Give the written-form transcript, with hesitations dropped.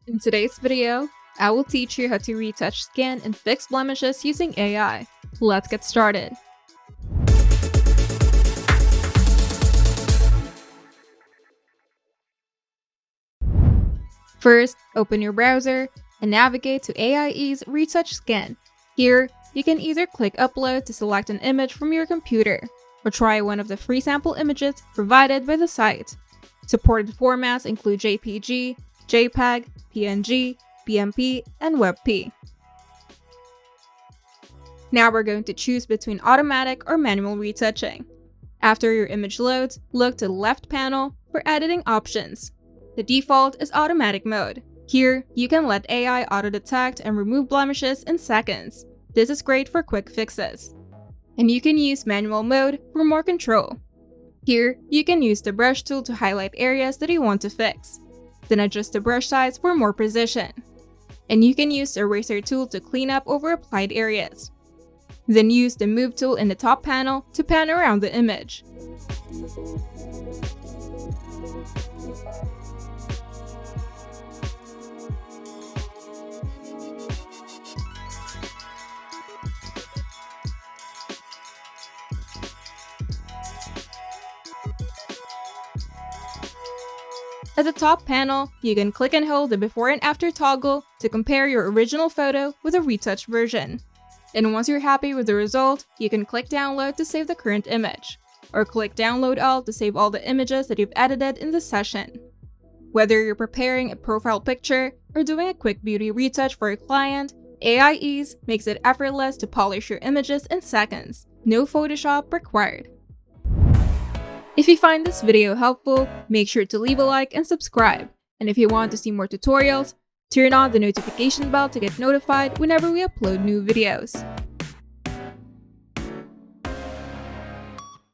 In today's video, I will teach you how to retouch skin and fix blemishes using AI. Let's get started. First, open your browser and navigate to AIE's Retouch Skin. Here, you can either click Upload to select an image from your computer, or try one of the free sample images provided by the site. Supported formats include JPG, JPEG, PNG, BMP, and WebP. Now we're going to choose between automatic or manual retouching. After your image loads, look to the left panel for editing options. The default is automatic mode. Here, you can let AI auto-detect and remove blemishes in seconds. This is great for quick fixes. And you can use manual mode for more control. Here, you can use the brush tool to highlight areas that you want to fix. Then adjust the brush size for more precision. And you can use the eraser tool to clean up over applied areas. Then use the Move tool in the top panel to pan around the image. At the top panel, you can click and hold the before and after toggle to compare your original photo with a retouched version. And once you're happy with the result, you can click Download to save the current image, or click Download All to save all the images that you've edited in the session. Whether you're preparing a profile picture or doing a quick beauty retouch for a client, AIE's makes it effortless to polish your images in seconds. No Photoshop required. If you find this video helpful, make sure to leave a like and subscribe. And if you want to see more tutorials, turn on the notification bell to get notified whenever we upload new videos.